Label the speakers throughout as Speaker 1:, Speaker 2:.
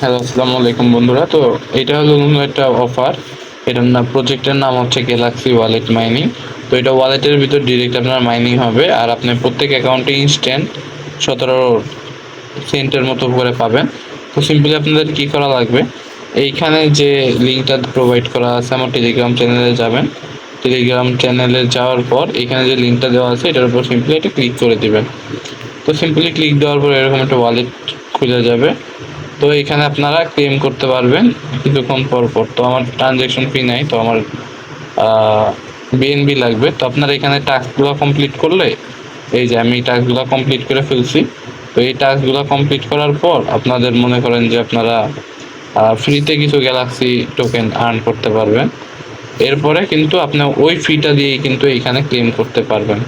Speaker 1: Hello, আসসালামু আলাইকুম বন্ধুরা। তো এটা হলো নতুন একটা অফার। এটার প্রজেক্টের নাম হচ্ছে গ্যালাক্সি ওয়ালেট মাইনিং। তো এটা ওয়ালেটের ভিতর ডিরেক্ট আপনার মাইনিং হবে, আর আপনি প্রত্যেক অ্যাকাউন্টে ইনস্ট্যান্ট 17 সেন্টের মতো করে পাবেন। তো সিম্পলি আপনাদের কি করা লাগবে, এইখানে যে লিঙ্কটা প্রোভাইড করা আছে আমার টেলিগ্রাম চ্যানেলে যাবেন। টেলিগ্রাম চ্যানেলে যাওয়ার পর এখানে যে লিঙ্কটা দেওয়া আছে এটার উপর সিম্পলি এটা ক্লিক করে দিবেন। তো সিম্পলি ক্লিক দেওয়ার পর এরকম একটা ওয়ালেট খুলে যাবে। তো এখানে আপনারা ক্লেম করতে পারবেন কিছুক্ষণ পর পর। তো আমার ট্রানজ্যাকশন ফি নাই, তো আমার বিএনবি লাগবে। তো আপনারা এখানে টাস্কগুলো কমপ্লিট করলে, এই যে আমি টাস্কগুলো কমপ্লিট করে ফেলছি। তো এই টাস্কগুলো কমপ্লিট করার পর আপনাদের মনে করেন যে আপনারা ফ্রিতে কিছু গ্যালাক্সি টোকেন আর্ন করতে পারবেন। এরপরে কিন্তু আপনি ওই ফিটা দিয়েই কিন্তু এখানে ক্লেম করতে পারবেন।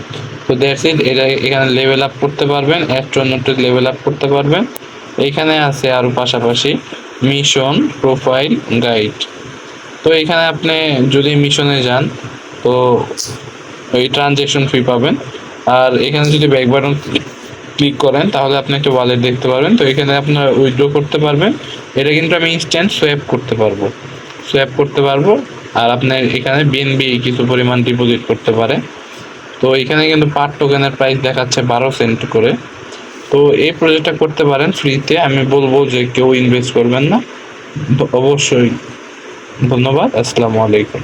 Speaker 1: তো দ্যাটস ইট। এটা এখানে লেভেল আপ করতে পারবেন, অ্যাস্ট্রোনট লেভেল আপ করতে পারবেন। এইখানে আছে আরও পাশাপাশি মিশন, প্রোফাইল, গাইড। তো এখানে আপনি যদি মিশনে যান তো ওই ট্রানজ্যাকশন ফি পাবেন। আর এখানে যদি ব্যাক বাটন ক্লিক করেন তাহলে আপনি একটা ওয়ালেট দেখতে পারবেন। তো এখানে আপনার উইথড্র করতে পারবেন। এটা কিন্তু আমি ইনস্ট্যান্ট সোয়াপ করতে পারবো। আর আপনার এখানে বিএনবি কিছু পরিমাণ ডিপোজিট করতে পারে। তো এখানে কিন্তু পার টোকেনের প্রাইস দেখাচ্ছে 12 সেন্ট করে। তো এই প্রজেক্টটা করতে পারেন ফ্রিতে। আমি বলবো যে কেউ ইনভেস্ট করবেন না। তো অবশ্যই। ধন্যবাদ। আসসালামু আলাইকুম।